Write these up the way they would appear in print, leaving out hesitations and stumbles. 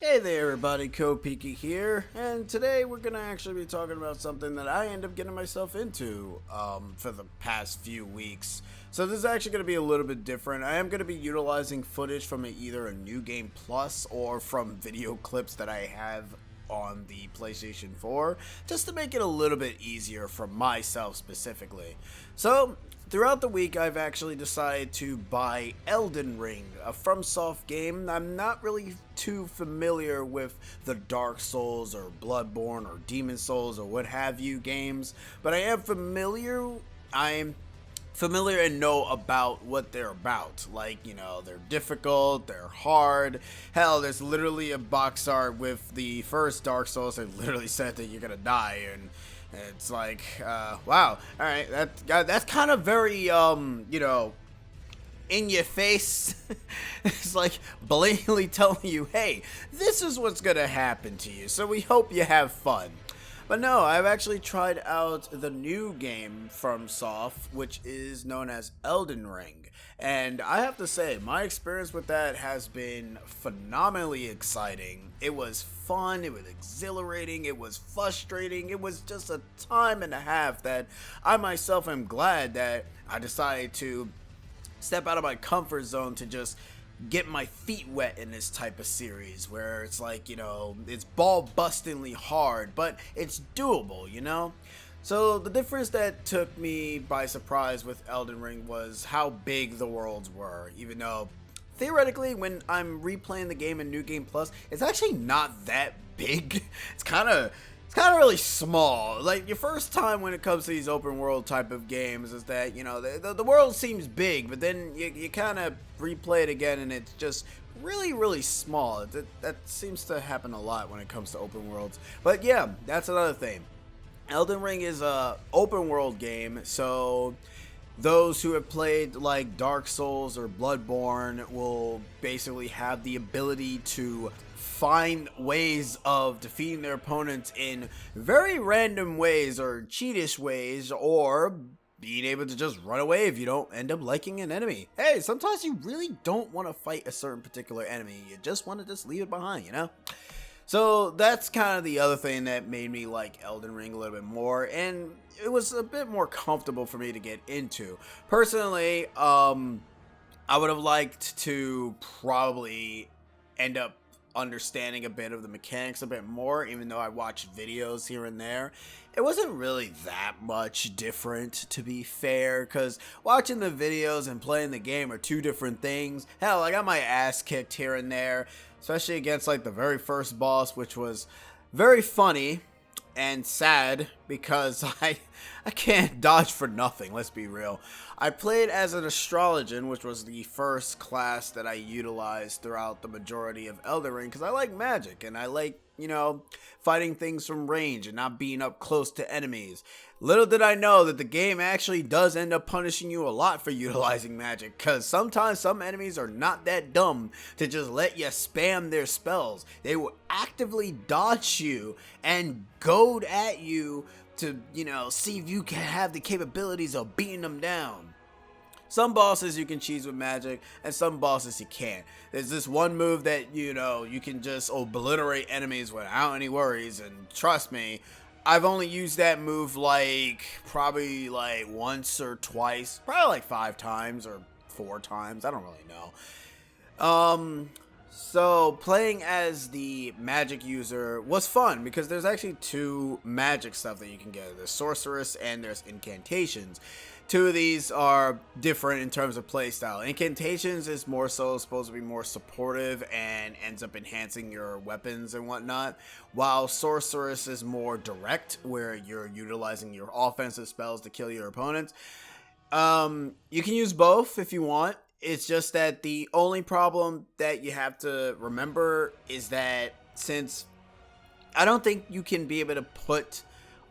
Hey there everybody, Pika here, and today we're gonna actually be talking about something that I end up getting myself into for the past few weeks. So this is actually gonna be a little bit different. I am gonna be utilizing footage from either a New Game Plus or from video clips that I have on the PlayStation 4, just to make it a little bit easier for myself specifically. So throughout the week, I've actually decided to buy Elden Ring, a FromSoft game. I'm not really too familiar with the Dark Souls or Bloodborne or Demon Souls or what have you games, but I am familiar. I'm familiar and know about what they're about. Like, they're difficult, they're hard. Hell, there's literally a box art with the first Dark Souls that literally said that you're gonna die, and it's like, wow, alright, that's kind of very, in your face. It's like blatantly telling you, hey, this is what's gonna happen to you, so we hope you have fun. But no, I've actually tried out the new game from FromSoft, which is known as Elden Ring. And I have to say, my experience with that has been phenomenally exciting. It was fun, it was exhilarating, it was frustrating, it was just a time and a half that I myself am glad that I decided to step out of my comfort zone to just get my feet wet in this type of series where it's like, it's ball bustingly hard, but it's doable. So the difference that took me by surprise with Elden Ring was how big the worlds were, even though theoretically when I'm replaying the game in New Game Plus, it's actually not that big. It's kind of really small. Like, your first time when it comes to these open world type of games is that, the world seems big, but then you kind of replay it again and it's just really, really small. That seems to happen a lot when it comes to open worlds. But yeah, that's another thing. Elden Ring is a open world game, so those who have played like Dark Souls or Bloodborne will basically have the ability to find ways of defeating their opponents in very random ways or cheatish ways, or being able to just run away if you don't end up liking an enemy. Hey, sometimes you really don't want to fight a certain particular enemy. You just want to just leave it behind. So that's kind of the other thing that made me like Elden Ring a little bit more, and it was a bit more comfortable for me to get into. Personally, I would have liked to probably end up understanding a bit of the mechanics a bit more, even though I watched videos here and there. It wasn't really that much different, to be fair, because watching the videos and playing the game are two different things. Hell, I got my ass kicked here and there, especially against like the very first boss, which was very funny and sad because I can't dodge for nothing, let's be real. I played as an astrologian, which was the first class that I utilized throughout the majority of Elden Ring, because I like magic and I like, fighting things from range and not being up close to enemies. Little did I know that the game actually does end up punishing you a lot for utilizing magic, because sometimes some enemies are not that dumb to just let you spam their spells. They will actively dodge you and goad at you to, see if you can have the capabilities of beating them down. Some bosses you can cheese with magic, and some bosses you can't. There's this one move that, you can just obliterate enemies without any worries, and trust me, I've only used that move probably once or twice, probably like 5 times or 4 times, I don't really know. So playing as the magic user was fun because there's actually 2 magic stuff that you can get. There's sorceress and there's incantations. 2 of these are different in terms of playstyle. Incantations is more so supposed to be more supportive and ends up enhancing your weapons and whatnot, while sorceress is more direct, where you're utilizing your offensive spells to kill your opponents. You can use both if you want. It's just that the only problem that you have to remember is that since I don't think you can be able to put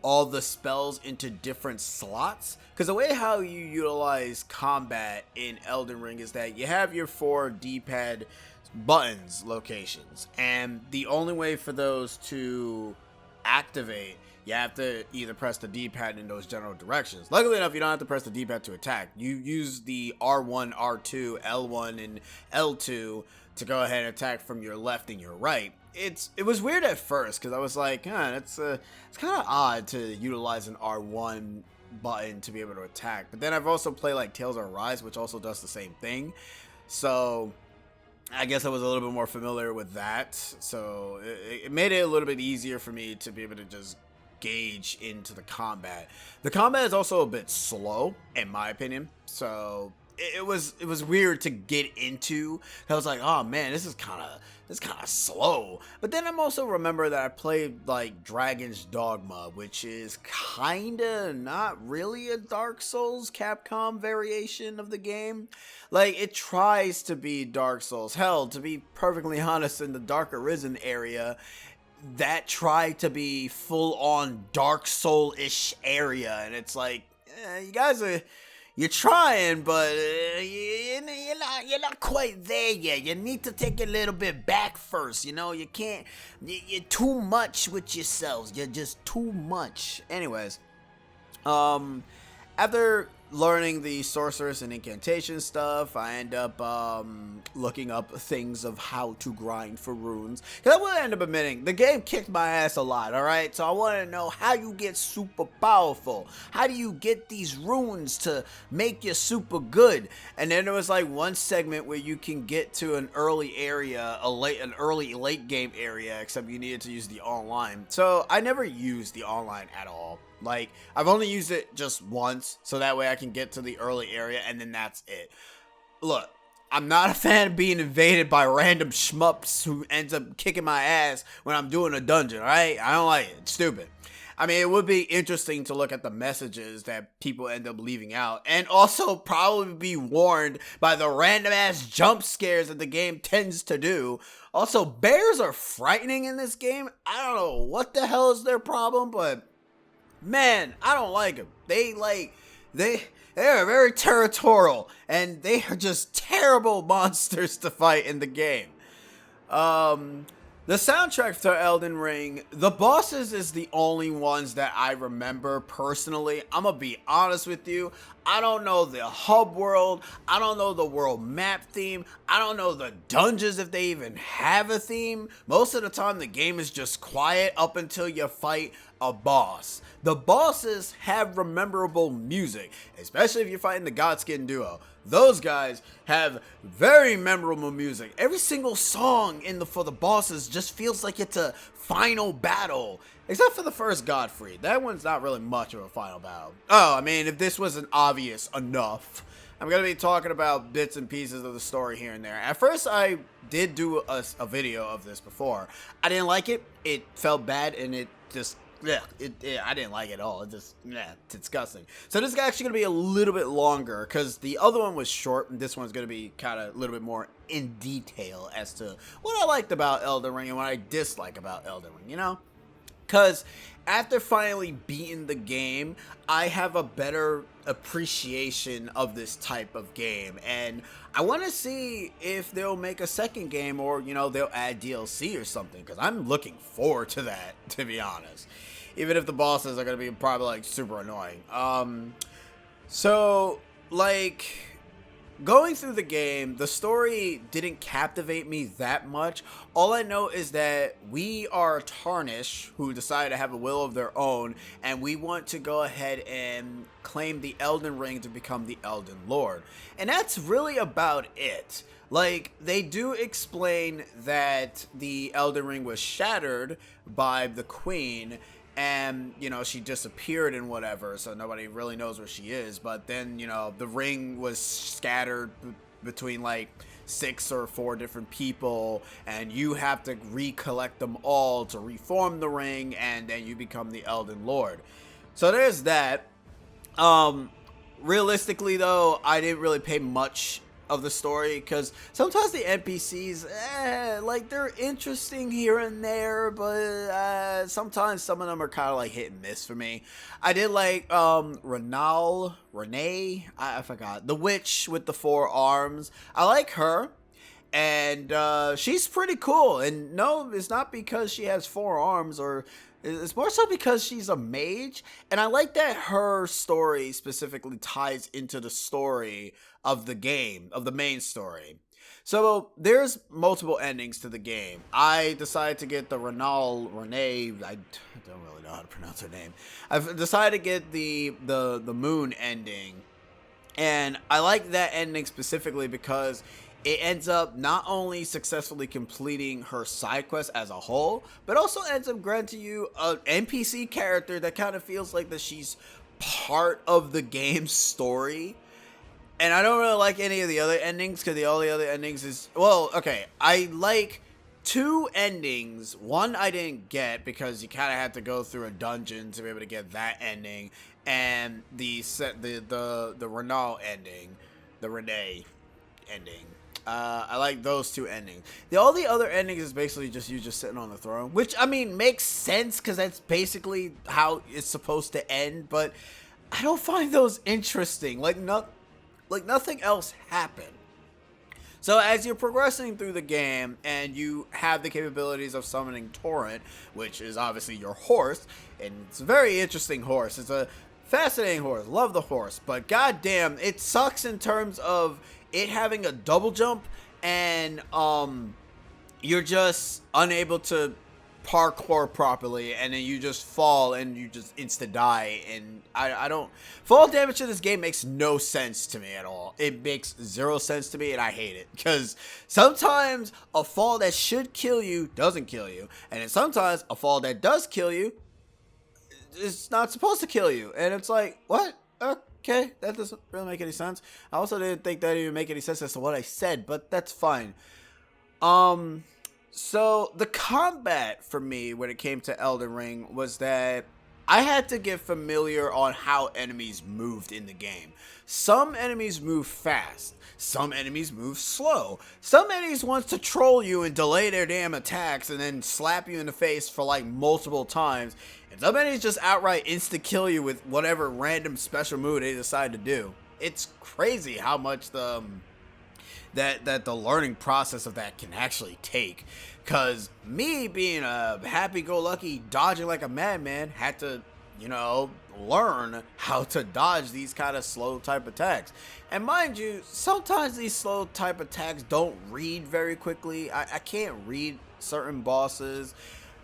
all the spells into different slots, because the way how you utilize combat in Elden Ring is that you have your 4 D-pad buttons locations, and the only way for those to activate, you have to either press the D-pad in those general directions. Luckily enough, you don't have to press the D-pad to attack. You use the R1, R2, L1, and L2 to go ahead and attack from your left and your right. It was weird at first because I was like, it's kind of odd to utilize an R1 button to be able to attack. But then I've also played like Tales of Arise, which also does the same thing. So I guess I was a little bit more familiar with that. So it made it a little bit easier for me to be able to just gauge into the combat. The combat is also a bit slow, in my opinion. So it was weird to get into. I was like, oh man, this is kind of slow. But then I'm also remember that I played like Dragon's Dogma, which is kind of not really a Dark Souls Capcom variation of the game. Like, it tries to be Dark Souls. Hell, to be perfectly honest, in the Dark Arisen area, that tried to be full on Dark Soul-ish area, and it's like, you guys are, you're trying, but you're not quite there yet. You need to take a little bit back first. You know, you can't. You're too much with yourselves. You're just too much. Anyways, after learning the sorceress and incantation stuff, I end up looking up things of how to grind for runes. Because I will end up admitting, the game kicked my ass a lot, alright? So I want to know how you get super powerful. How do you get these runes to make you super good? And then there was like one segment where you can get to an early area, an early late game area, except you needed to use the online. So I never used the online at all. Like, I've only used it just once, so that way I can get to the early area, and then that's it. Look, I'm not a fan of being invaded by random schmups who ends up kicking my ass when I'm doing a dungeon, alright? I don't like it. It's stupid. I mean, it would be interesting to look at the messages that people end up leaving out, and also probably be warned by the random-ass jump scares that the game tends to do. Also, bears are frightening in this game. I don't know what the hell is their problem, but man, I don't like them. They are very territorial, and they are just terrible monsters to fight in the game. The soundtrack to Elden Ring, the bosses is the only ones that I remember personally. I'm gonna be honest with you. I don't know the hub world. I don't know the world map theme. I don't know the dungeons if they even have a theme. Most of the time the game is just quiet up until you fight a boss. The bosses have memorable music, especially if you're fighting the Godskin duo. Those guys have very memorable music. Every single song for the bosses just feels like it's a final battle. Except for the first Godfrey. That one's not really much of a final battle. Oh, I mean, if this wasn't obvious enough, I'm going to be talking about bits and pieces of the story here and there. At first, I did do a video of this before. I didn't like it. It felt bad, and it just... I didn't like it at all. It just, it's disgusting. So this is actually going to be a little bit longer because the other one was short, and this one's going to be kind of a little bit more in detail as to what I liked about Elden Ring and what I dislike about Elden Ring, you know? Because after finally beating the game, I have a better appreciation of this type of game, and I want to see if they'll make a second game or, you know, they'll add DLC or something, because I'm looking forward to that, to be honest. Even if the bosses are going to be probably, like, super annoying. So, like, going through the game, the story didn't captivate me that much. All I know is that we are Tarnish, who decided to have a will of their own, and we want to go ahead and claim the Elden Ring to become the Elden Lord. And that's really about it. Like, they do explain that the Elden Ring was shattered by the Queen, and, you know, she disappeared and whatever, so nobody really knows where she is. But then, you know, the ring was scattered between, like, 6 or 4 different people, and you have to recollect them all to reform the ring, and then you become the Elden Lord. So there's that. Realistically, though, I didn't really pay much of the story, because sometimes the NPCs, like, they're interesting here and there, but sometimes some of them are kind of like hit and miss for me. I did like Renee, I forgot, the witch with the 4 arms. I like her, and she's pretty cool. And no, it's not because she has 4 arms, or it's more so because she's a mage, and I like that her story specifically ties into the story of the game, of the main story. So there's multiple endings to the game. I decided to get the Renee. I don't really know how to pronounce her name. I've decided to get the moon ending, and I like that ending specifically because it ends up not only successfully completing her side quest as a whole, but also ends up granting you an NPC character that kind of feels like that she's part of the game's story. And I don't really like any of the other endings because all the other endings is, well, okay, I like two endings. One I didn't get because you kind of had to go through a dungeon to be able to get that ending, and the Renal ending, the Renee ending. I like those two endings. All the other endings is basically just you just sitting on the throne, which I mean makes sense because that's basically how it's supposed to end. But I don't find those interesting. Like nothing else happened. So as you're progressing through the game and you have the capabilities of summoning Torrent, which is obviously your horse, and it's a very interesting horse. It's a fascinating horse. Love the horse, but goddamn, it sucks in terms of it having a double jump and you're just unable to parkour properly, and then you just fall and you just insta die. And I don't, fall damage in this game makes no sense to me at all. It makes zero sense to me, and I hate it because sometimes a fall that should kill you doesn't kill you, and then sometimes a fall that does kill you is not supposed to kill you, and it's like, what? Okay, that doesn't really make any sense. I also didn't think that even make any sense as to what I said, but that's fine. So the combat for me when it came to Elden Ring was that I had to get familiar on how enemies moved in the game. Some enemies move fast. Some enemies move slow. Some enemies want to troll you and delay their damn attacks and then slap you in the face for like multiple times. And some enemies just outright insta-kill you with whatever random special move they decide to do. It's crazy how much the learning process of that can actually take. Because me being a happy-go-lucky, dodging like a madman, had to, learn how to dodge these kind of slow type attacks. And mind you, sometimes these slow type attacks don't read very quickly. I can't read certain bosses.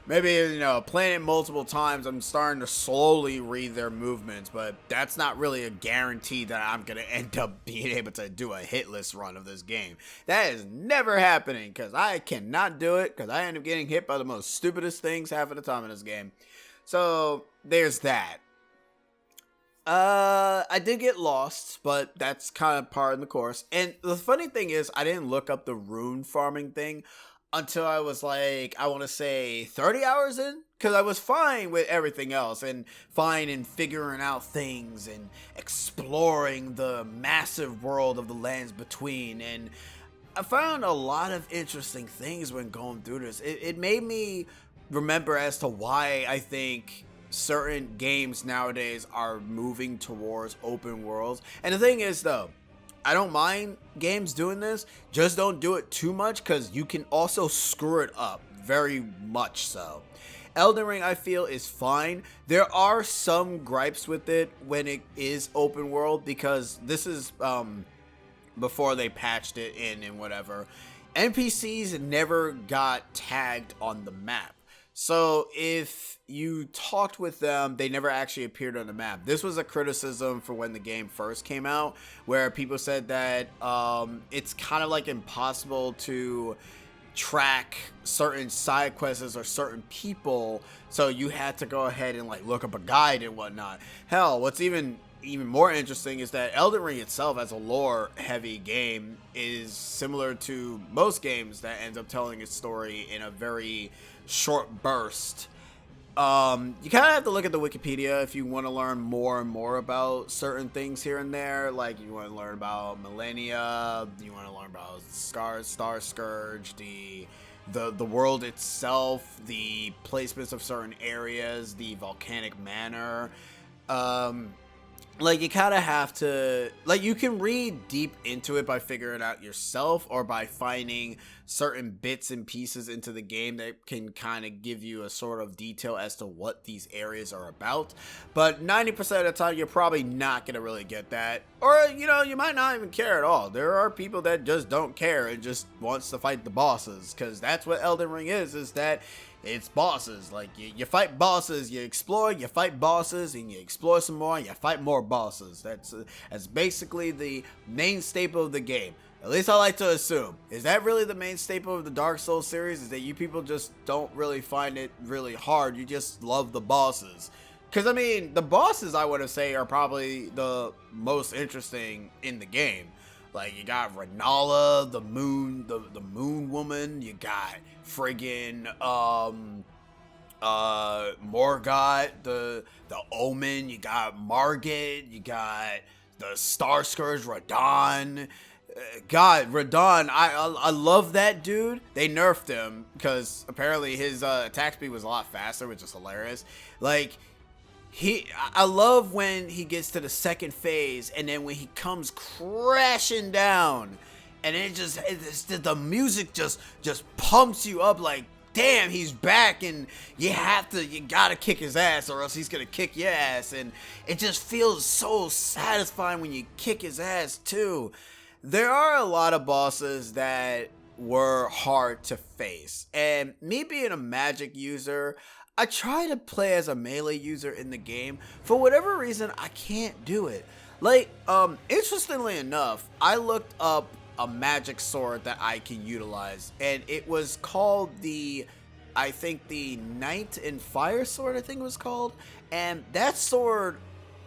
Maybe, playing it multiple times, I'm starting to slowly read their movements, but that's not really a guarantee that I'm going to end up being able to do a hitless run of this game. That is never happening, because I cannot do it, because I end up getting hit by the most stupidest things half of the time in this game. So, there's that. I did get lost, but that's kind of part of the course. And the funny thing is, I didn't look up the rune farming thing until I was like, I want to say 30 hours in, because I was fine with everything else and fine in figuring out things and exploring the massive world of the lands between. And I found a lot of interesting things when going through this. It made me remember as to why I think certain games nowadays are moving towards open worlds. And the thing is, though, I don't mind games doing this, just don't do it too much because you can also screw it up, very much so. Elden Ring, I feel, is fine. There are some gripes with it when it is open world because this is before they patched it in and whatever. NPCs never got tagged on the map. So if you talked with them, they never actually appeared on the map. This was a criticism for when the game first came out, where people said that it's kind of like impossible to track certain side quests or certain people, so you had to go ahead and like look up a guide and whatnot. Hell, what's even more interesting is that Elden Ring itself, as a lore heavy game, is similar to most games that ends up telling its story in a very short burst. You kind of have to look at the Wikipedia if you want to learn more and more about certain things here and there. Like, you want to learn about Millennia, you want to learn about Star Scourge, the world itself, the placements of certain areas, the volcanic manor. like, you kind of have to, like, you can read deep into it by figuring it out yourself, or by finding certain bits and pieces into the game that can kind of give you a sort of detail as to what these areas are about. But 90% of the time, you're probably not going to really get that, or, you know, you might not even care at all. There are people that just don't care and just wants to fight the bosses, because that's what Elden Ring is that it's bosses. Like, you fight bosses, you explore, you fight bosses, and you explore some more, and you fight more bosses. That's basically the main staple of the game. At least I like to assume. Is that really the main staple of the Dark Souls series? Is that you people just don't really find it really hard? You just love the bosses? Because, I mean, the bosses, I would say, are probably the most interesting in the game. Like, you got Renala, the moon woman. You got friggin' Morgott, the Omen. You got Margit. You got the Star Scourge, Radon. God, Radon, I love that dude. They nerfed him because apparently his attack speed was a lot faster, which is hilarious. Like, I love when he gets to the second phase, and then when he comes crashing down, and the music just pumps you up like, damn, he's back, and you gotta kick his ass, or else he's gonna kick your ass, and it just feels so satisfying when you kick his ass too. There are a lot of bosses that were hard to face, and me being a magic user, I try to play as a melee user in the game. For whatever reason, I can't do it. Like, interestingly enough, I looked up a magic sword that I can utilize, and it was called I think the Night and Fire sword, I think it was called. And that sword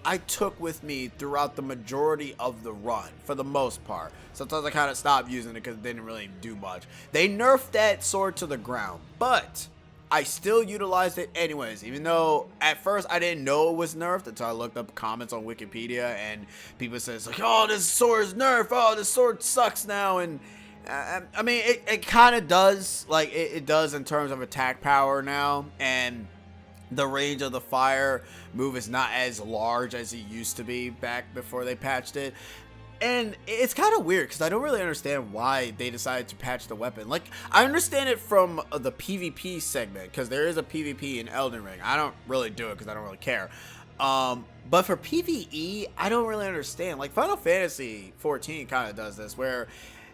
I took with me throughout the majority of the run, for the most part. Sometimes I kind of stopped using it because it didn't really do much. They nerfed that sword to the ground, but I still utilized it anyways, even though at first I didn't know it was nerfed until I looked up comments on Wikipedia, and people says like, oh, this sword is nerfed, oh, this sword sucks now. And I mean, it kind of does, like, it does in terms of attack power now, and the range of the fire move is not as large as it used to be back before they patched it. And it's kind of weird because I don't really understand why they decided to patch the weapon. Like, I understand it from the PvP segment, because there is a PvP in Elden Ring. I don't really do it because I don't really care. But for PvE, I don't really understand. Like, Final Fantasy 14 kind of does this, where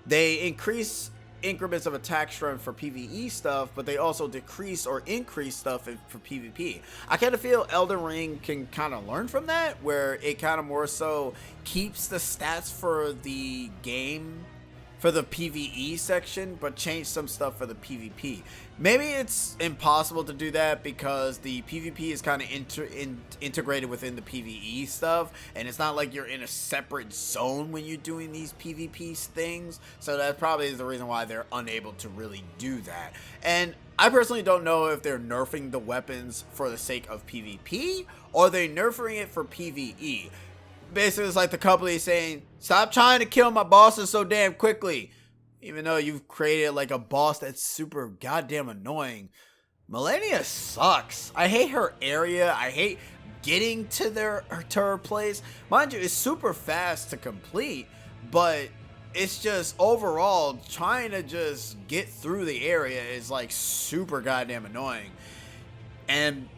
they increase increments of attack strength for PvE stuff, but they also decrease or increase stuff for PvP. I kind of feel Elden Ring can kind of learn from that, where it kind of more so keeps the stats for the game for the PvE section, but change some stuff for the PvP. Maybe it's impossible to do that because the PvP is kind of integrated within the PvE stuff, and it's not like you're in a separate zone when you're doing these PvP things, so that probably is the reason why they're unable to really do that. And I personally don't know if they're nerfing the weapons for the sake of PvP, or they're nerfing it for PvE. Basically, it's like the company saying, stop trying to kill my bosses so damn quickly. Even though you've created like a boss that's super goddamn annoying. Malenia sucks. I hate her area. I hate getting to her place. Mind you, it's super fast to complete, but it's just overall trying to just get through the area is like super goddamn annoying. And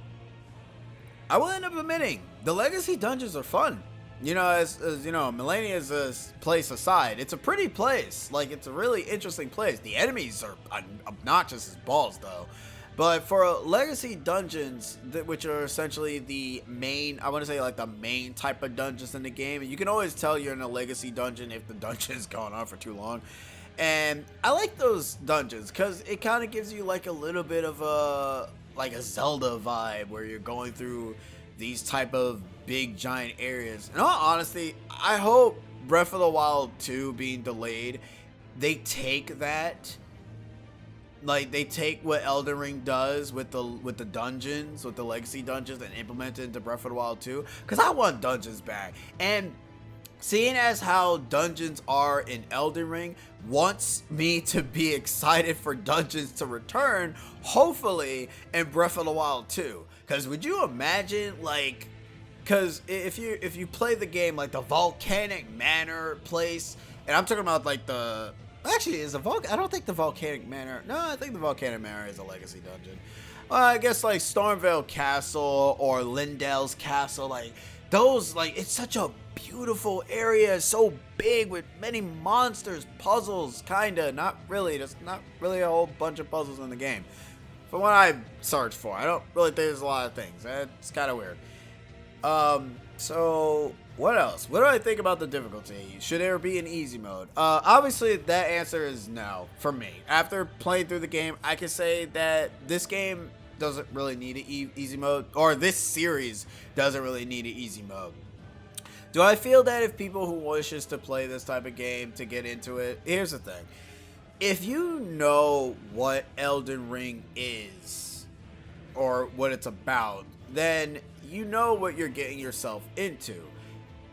I will end up admitting, the legacy dungeons are fun. You know, as you know, Malenia's place aside, it's a pretty place. Like, it's a really interesting place. The enemies are obnoxious as balls, though. But for legacy dungeons, which are essentially the main, I want to say like the main type of dungeons in the game, and you can always tell you're in a legacy dungeon if the dungeon is going on for too long. And I like those dungeons because it kind of gives you like a little bit of a Zelda vibe, where you're going through these type of big giant areas. In all honesty, I hope Breath of the Wild 2 being delayed, they take that, like they take what Elden Ring does with the dungeons, with the legacy dungeons, and implement it into Breath of the Wild 2, because I want dungeons back. And seeing as how dungeons are in Elden Ring wants me to be excited for dungeons to return, hopefully in Breath of the Wild 2. Because would you imagine, like, because if you play the game, like the Volcanic Manor place, and I'm talking about like actually is I don't think the Volcanic Manor. No, I think the Volcanic Manor is a legacy dungeon. I guess like Stormvale Castle or Lindell's Castle, like those, like it's such a beautiful area, so big with many monsters, puzzles, kinda, not really. There's not really a whole bunch of puzzles in the game. From what I searched for, I don't really think there's a lot of things. It's kind of weird. So what else? What do I think about the difficulty? Should there be an easy mode? Obviously that answer is no for me. After playing through the game, I can say that this game doesn't really need an easy mode, or this series doesn't really need an easy mode. Do I feel that if people who wishes to play this type of game to get into it, here's the thing. If you know what Elden Ring is, or what it's about, then you know what you're getting yourself into.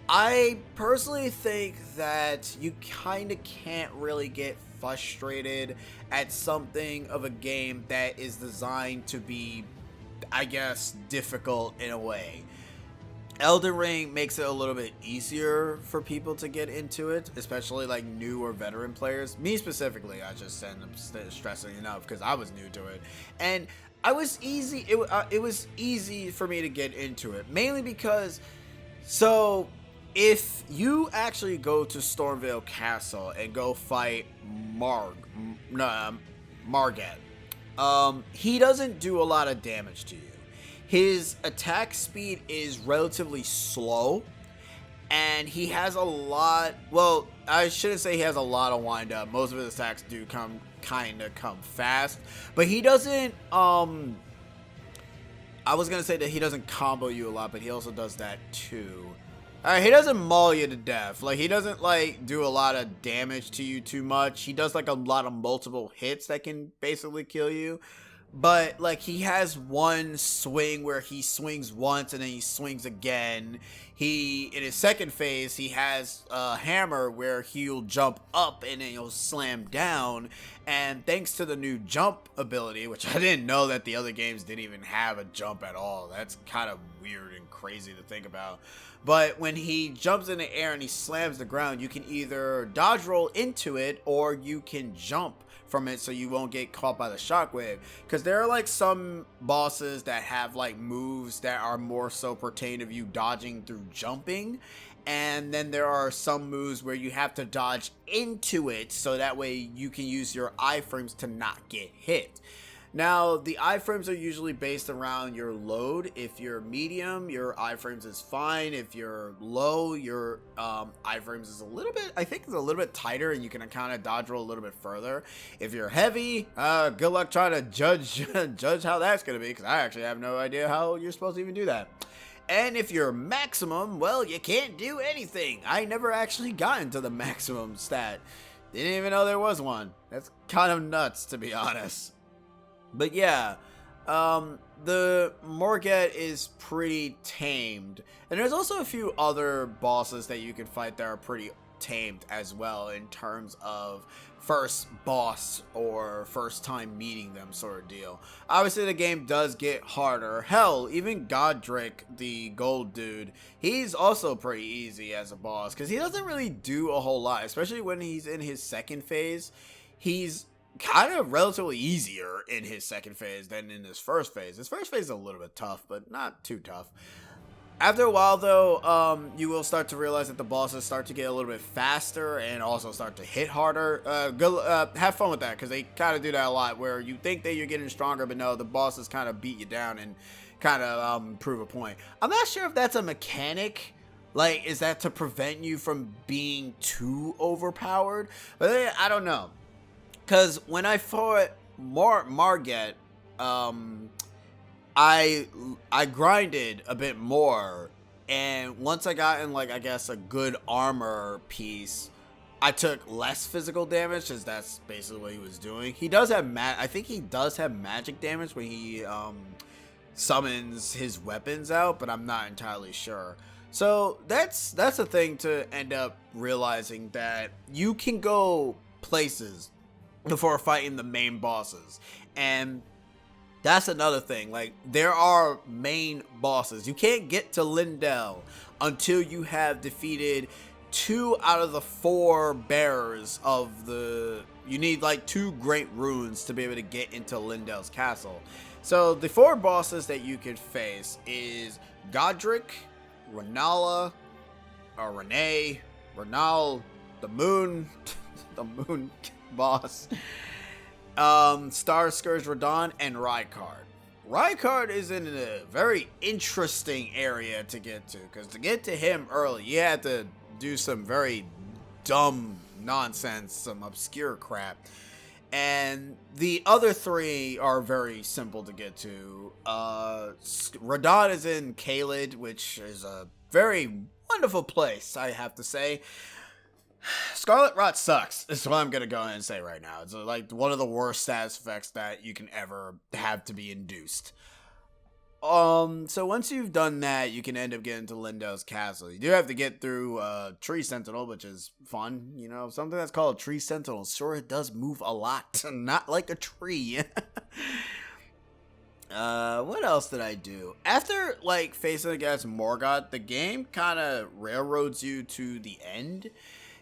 I personally think that you kind of can't really get frustrated at something of a game that is designed to be, I guess, difficult in a way. Elden Ring makes it a little bit easier for people to get into it, especially like new or veteran players. Me specifically, I just end up stressing enough because I was new to it, and I was easy. It was easy for me to get into it, mainly because, so if you actually go to Stormvale Castle and go fight Margit, he doesn't do a lot of damage to you. His attack speed is relatively slow, and he has a lot, well, I shouldn't say he has a lot of wind up. Most of his attacks do come fast, but he doesn't, I was gonna say that he doesn't combo you a lot, but he also does that too. Alright, he doesn't maul you to death. Like, he doesn't, like, do a lot of damage to you too much. He does, like, a lot of multiple hits that can basically kill you. But, like, he has one swing where he swings once and then he swings again. In his second phase, he has a hammer where he'll jump up and then he'll slam down. And thanks to the new jump ability, which I didn't know that the other games didn't even have a jump at all. That's kind of weird and crazy to think about. But when he jumps in the air and he slams the ground, you can either dodge roll into it or you can jump from it so you won't get caught by the shockwave. Because there are like some bosses that have like moves that are more so pertain of you dodging through jumping, and then there are some moves where you have to dodge into it so that way you can use your iframes to not get hit. Now, the iframes are usually based around your load. If you're medium, your iframes is fine. If you're low, your iframes is a little bit, I think it's a little bit tighter, and you can kind of dodge roll a little bit further. If you're heavy, good luck trying to judge how that's going to be, because I actually have no idea how you're supposed to even do that. And if you're maximum, well, you can't do anything. I never actually got into the maximum stat. Didn't even know there was one. That's kind of nuts, to be honest. But yeah, the Margit is pretty tamed. And there's also a few other bosses that you can fight that are pretty tamed as well in terms of first boss or first time meeting them sort of deal. Obviously the game does get harder. Hell, even Godric, the gold dude, he's also pretty easy as a boss because he doesn't really do a whole lot, especially when he's in his second phase. He's kind of relatively easier in his second phase than in his first phase. His first phase is a little bit tough, but not too tough. After a while, though, you will start to realize that the bosses start to get a little bit faster and also start to hit harder. Have fun with that, because they kind of do that a lot, where you think that you're getting stronger, but no, the bosses kind of beat you down and kind of prove a point. I'm not sure if that's a mechanic. Like, is that to prevent you from being too overpowered? But I don't know. Because when I fought Margit, I grinded a bit more, and once I got in, like, I guess a good armor piece, I took less physical damage, because that's basically what he was doing. He does have I think he does have magic damage when he summons his weapons out, but I'm not entirely sure. So that's a thing to end up realizing, that you can go places before fighting the main bosses, and That's another thing. Like, there are main bosses. You can't get to Lindell until you have defeated 2 out of the 4 bearers of the... You need, like, 2 great runes to be able to get into Lindell's castle. So, the 4 bosses that you could face is Godric, Renala, or Renee, Renal, the moon, the moon boss, Star Scourge Radon, and Rykard. Rykard is in a very interesting area to get to, because to get to him early, you had to do some very dumb nonsense, some obscure crap. And the other 3 are very simple to get to. Radon is in Caelid, which is a very wonderful place, I have to say. Scarlet Rot sucks, is what I'm going to go ahead and say right now. It's like one of the worst status effects that you can ever have to be induced. So once you've done that, you can end up getting to Lindell's castle. You do have to get through Tree Sentinel, which is fun. You know, something that's called a Tree Sentinel. Sure, it does move a lot. Not like a tree. What else did I do? After, like, facing against Morgoth, the game kind of railroads you to the end.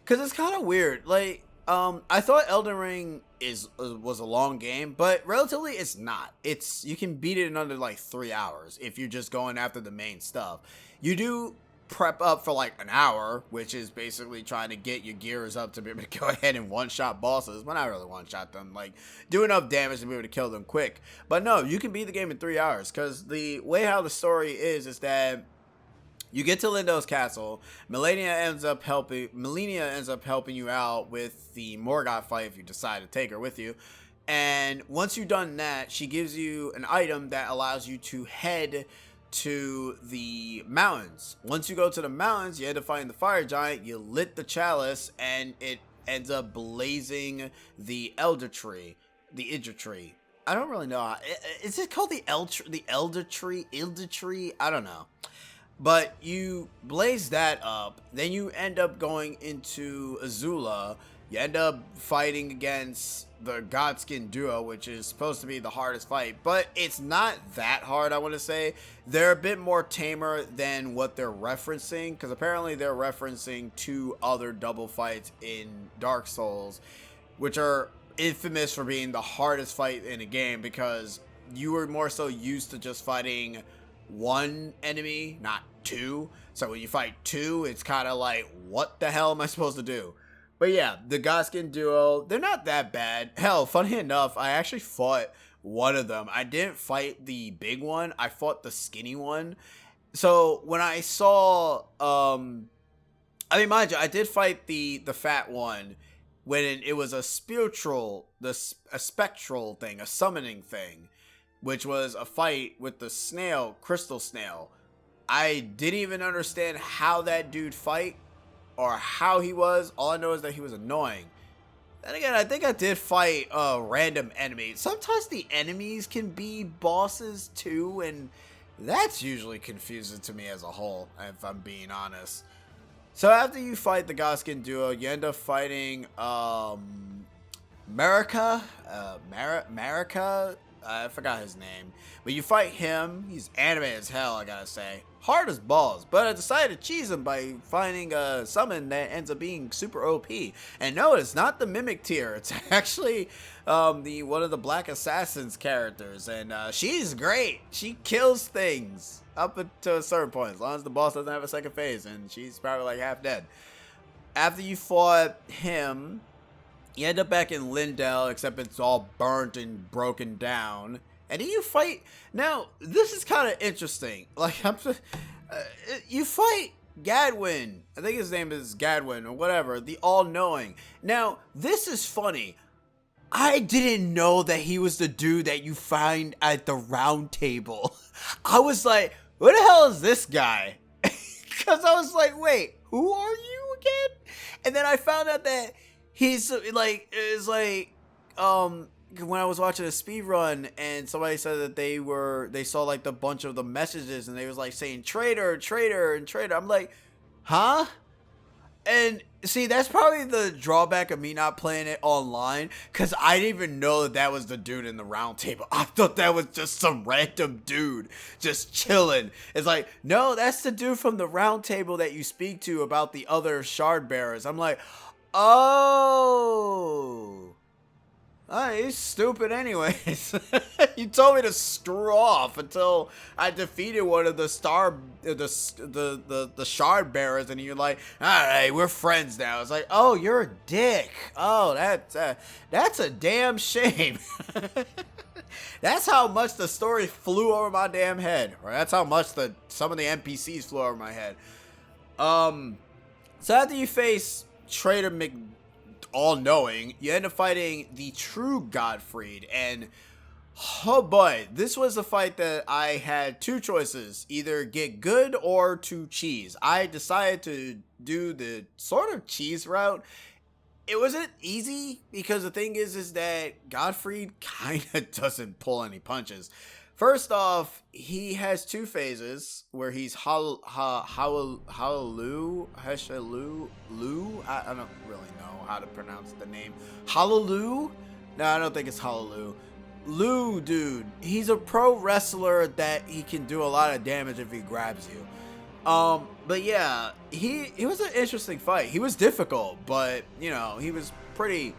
Because it's kind of weird. Like, I thought Elden Ring was a long game, but relatively it's not. You can beat it in under like 3 hours if you're just going after the main stuff. You do prep up for like an hour, which is basically trying to get your gears up to be able to go ahead and one-shot bosses. Well, not really one-shot them, like do enough damage to be able to kill them quick. But no, you can beat the game in 3 hours, because the way how the story is that you get to Lindell's castle. Melania ends up helping you out with the Morgoth fight if you decide to take her with you. And once you've done that, she gives you an item that allows you to head to the mountains. Once you go to the mountains, you end up fighting the fire giant. You lit the chalice, and it ends up blazing the Elder Tree, the Idra Tree. I don't really know. Is it called the Elder Tree? I don't know. But you blaze that up, then you end up going into Azula. You end up fighting against the Godskin duo, which is supposed to be the hardest fight. But it's not that hard, I want to say. They're a bit more tamer than what they're referencing, because apparently they're referencing 2 other double fights in Dark Souls, which are infamous for being the hardest fight in a game, because you were more so used to just fighting 1 enemy, not 2. So when you fight 2, it's kind of like, what the hell am I supposed to do? But yeah, the Godskin duo, they're not that bad. Hell, funny enough, I actually fought one of them. I didn't fight the big one. I fought the skinny one. So when I saw, I mean, mind you, I did fight the fat one when it was a spectral thing, a summoning thing, which was a fight with the snail, Crystal Snail. I didn't even understand how that dude fight or how he was. All I know is that he was annoying. Then again, I think I did fight a random enemy. Sometimes the enemies can be bosses too, and that's usually confusing to me as a whole, if I'm being honest. So after you fight the Godskin duo, you end up fighting Marika. I forgot his name. But you fight him. He's animated as hell, I gotta say. Hard as balls. But I decided to cheese him by finding a summon that ends up being super OP. And no, it's not the Mimic tier. It's actually one of the Black Assassin's characters. And she's great. She kills things up to a certain point. As long as the boss doesn't have a second phase. And she's probably like half dead. After you fought him, you end up back in Lindell, except it's all burnt and broken down. And then you fight. Now, this is kind of interesting. Like, you fight Gadwin. I think his name is Gadwin or whatever. The All-Knowing. Now, this is funny. I didn't know that he was the dude that you find at the round table. I was like, who the hell is this guy? Because I was like, wait, who are you again? And then I found out that he's like, when I was watching a speed run and somebody said that they saw like the bunch of the messages and they was like saying traitor, traitor, and traitor. I'm like, huh? And See, that's probably the drawback of me not playing it online, because I didn't even know that was the dude in the round table. I thought that was just some random dude just chilling. It's like, no, that's the dude from the round table that you speak to about the other shard bearers. I'm like, oh. He's stupid anyways. You told me to screw off until I defeated one of the the shard bearers, and you're like, all right, we're friends now. It's like, oh, you're a dick. Oh, that's a damn shame. That's how much the story flew over my damn head, or that's how much some of the NPCs flew over my head. So after you face Traitor All-Knowing, you end up fighting the true Godfried, and oh boy, this was a fight that I had two choices: either get good or to cheese. I decided to do the sort of cheese route. It wasn't easy, because the thing is that Godfried kind of doesn't pull any punches. First off, he has two phases where he's Hallelujah. I don't really know how to pronounce the name. Hallelujah? No, I don't think it's Hallelujah. Lou, dude, he's a pro wrestler that he can do a lot of damage if he grabs you. But yeah, he was an interesting fight. He was difficult, but you know, he was pretty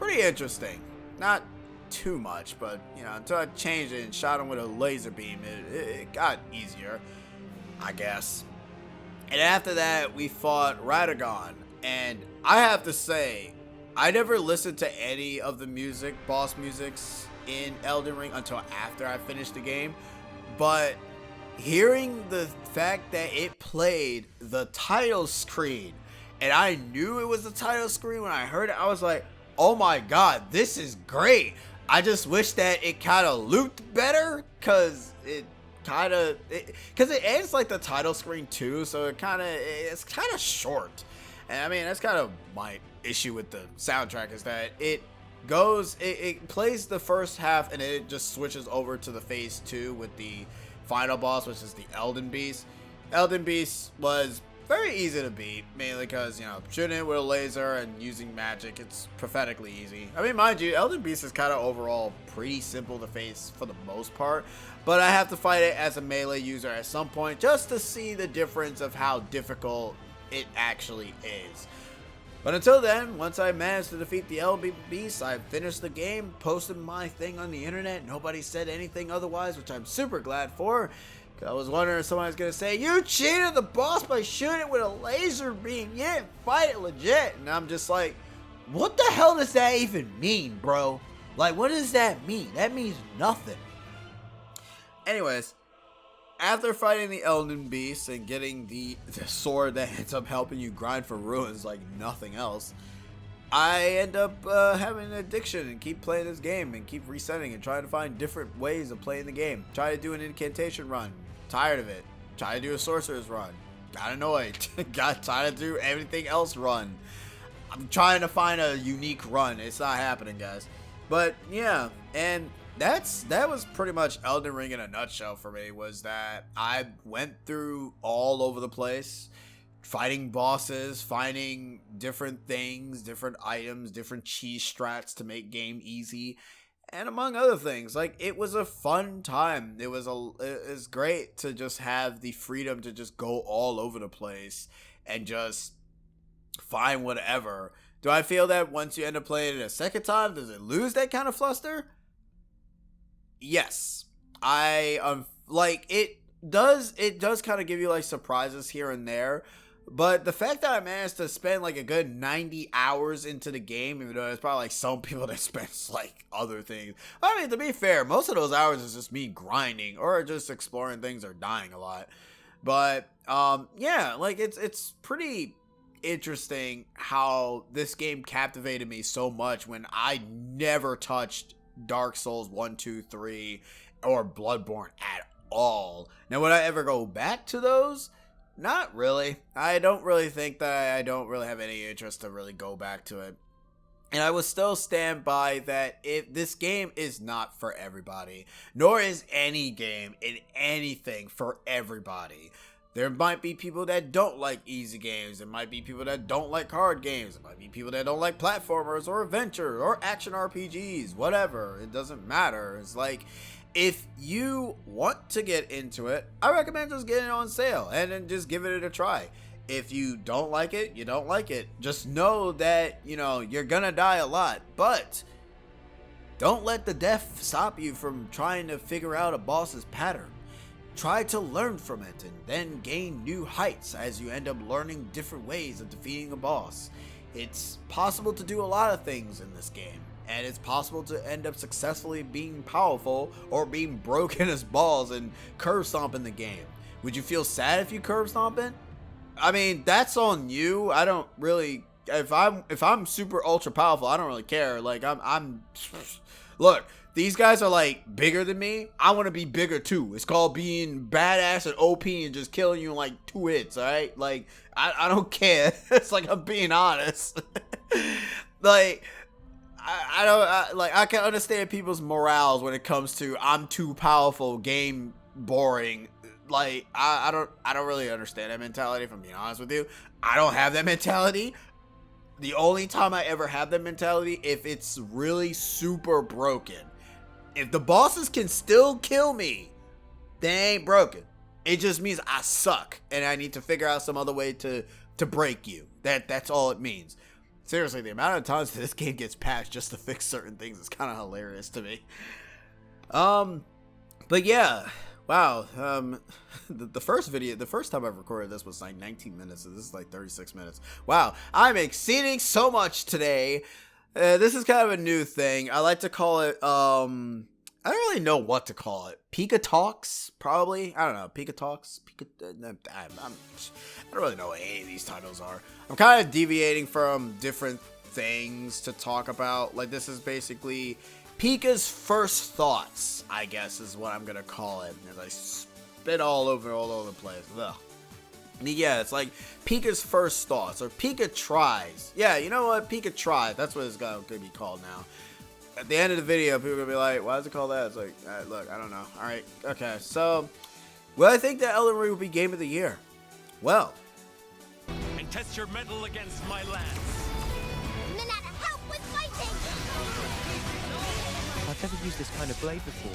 interesting. Not too much, but you know, until I changed it and shot him with a laser beam, it got easier, I guess. And after that, we fought Radagon, and I have to say, I never listened to any of the boss musics in Elden Ring until after I finished the game, but hearing the fact that it played the title screen, and I knew it was the title screen when I heard it, I was like, oh my god, this is great. I just wish that it kind of looped better, because it ends like the title screen too, so it's kind of short. And I mean, that's kind of my issue with the soundtrack, is that it plays the first half and it just switches over to the phase 2 with the final boss, which is the Elden Beast. Elden Beast was very easy to beat, mainly because, you know, shooting it with a laser and using magic, it's pathetically easy. I mean, mind you, Elden Beast is kind of overall pretty simple to face for the most part, but I have to fight it as a melee user at some point just to see the difference of how difficult it actually is. But until then, once I managed to defeat the Elden Beast, I finished the game, posted my thing on the internet. Nobody said anything otherwise, which I'm super glad for. I was wondering if someone was going to say, you cheated the boss by shooting it with a laser beam. You didn't fight it legit. And I'm just like, what the hell does that even mean, bro? Like, what does that mean? That means nothing. Anyways, after fighting the Elden Beast and getting the sword that ends up helping you grind for ruins like nothing else, I end up having an addiction and keep playing this game and keep resetting and trying to find different ways of playing the game. Try to do an incantation run. Tired of it. Try to do a sorcerer's run. Got annoyed. Got tired to do everything else run. I'm trying to find a unique run. It's not happening, guys. But yeah, and that was pretty much Elden Ring in a nutshell for me, was that I went through all over the place, fighting bosses, finding different things, different items, different cheese strats to make game easy, and among other things. Like, it was a fun time. It was great to just have the freedom to just go all over the place and just find whatever. Do I feel that once you end up playing it a second time, does it lose that kind of fluster? Yes. Like, it does kind of give you like surprises here and there. But the fact that I managed to spend like a good 90 hours into the game, even though there's probably like some people that spend like other things. I mean, to be fair, most of those hours is just me grinding or just exploring things or dying a lot. But yeah, like it's pretty interesting how this game captivated me so much when I never touched Dark Souls 1, 2, 3 or Bloodborne at all. Now, would I ever go back to those? Not really. I don't really think that I don't really have any interest to really go back to it. And I will still stand by that if this game is not for everybody, nor is any game in anything for everybody. There might be people that don't like easy games. There might be people that don't like hard games. There might be people that don't like platformers or adventure or action RPGs, whatever. It doesn't matter. It's like, if you want to get into it, I recommend just getting it on sale and then just give it a try. If you don't like it, you don't like it. Just know that, you know, you're gonna die a lot, but don't let the death stop you from trying to figure out a boss's pattern. Try to learn from it and then gain new heights as you end up learning different ways of defeating a boss. It's possible to do a lot of things in this game, and it's possible to end up successfully being powerful or being broken as balls and curve stomping the game. Would you feel sad if you curve stomping? I mean, that's on you. I don't really, if I'm super ultra powerful, I don't really care. Like look, these guys are like bigger than me. I want to be bigger too. It's called being badass and OP and just killing you in like 2 hits, alright? Like, I don't care. It's like, I'm being honest. Like, I can understand people's morals when it comes to I'm too powerful, game boring. Like, I don't really understand that mentality, if I'm being honest with you. I don't have that mentality. The only time I ever have that mentality, if it's really super broken. If the bosses can still kill me, they ain't broken. It just means I suck and I need to figure out some other way to break you. That's all it means. Seriously, the amount of times that this game gets patched just to fix certain things is kind of hilarious to me. But yeah, wow. The first time I recorded this was like 19 minutes. So this is like 36 minutes. Wow, I'm exceeding so much today. This is kind of a new thing. I like to call it, I don't really know what to call it. PikaTalks, probably. I don't know. PikaTalks. I don't really know what any of these titles are. I'm kind of deviating from different things to talk about. Like, this is basically Pika's first thoughts, I guess, is what I'm going to call it. As I spit all over the place. Ugh. Yeah, it's like Pika's first thoughts, or Pika tries. Yeah, you know what? Pika tries. That's what it's going to be called now. At the end of the video, people are going to be like, why is it called that? It's like, look, I don't know. Alright, okay, so, well, I think that Elden Ring will be Game of the Year. Well. And test your mettle against my lance. Minetta, help with fighting! I've never used this kind of blade before.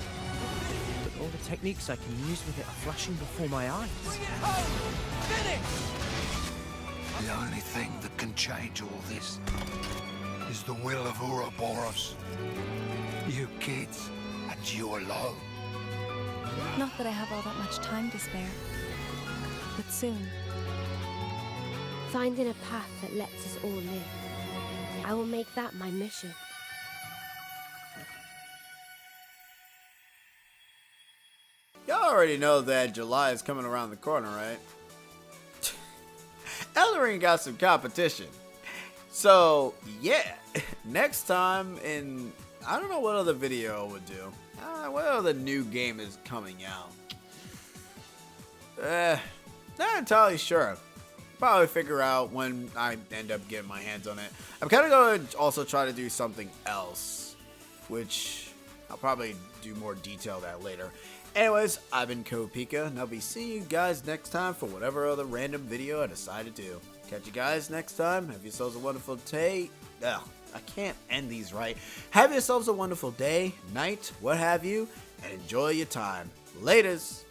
But all the techniques I can use with it are flashing before my eyes. Bring it home! Finish! The only thing that can change all this is the will of Ouroboros. You kids, and you alone. Not that I have all that much time to spare, but soon. Finding a path that lets us all live. I will make that my mission. Y'all already know that July is coming around the corner, right? Elden Ring got some competition. So, yeah. Next time in... I don't know what other video I would do. What other new game is coming out? Not entirely sure. Probably figure out when I end up getting my hands on it. I'm kind of going to also try to do something else, which I'll probably do more detail that later. Anyways, I've been Pika, and I'll be seeing you guys next time for whatever other random video I decide to do. Catch you guys next time. Have yourselves a wonderful day. Ugh, I can't end these right. Have yourselves a wonderful day, night, what have you, and enjoy your time. Laters.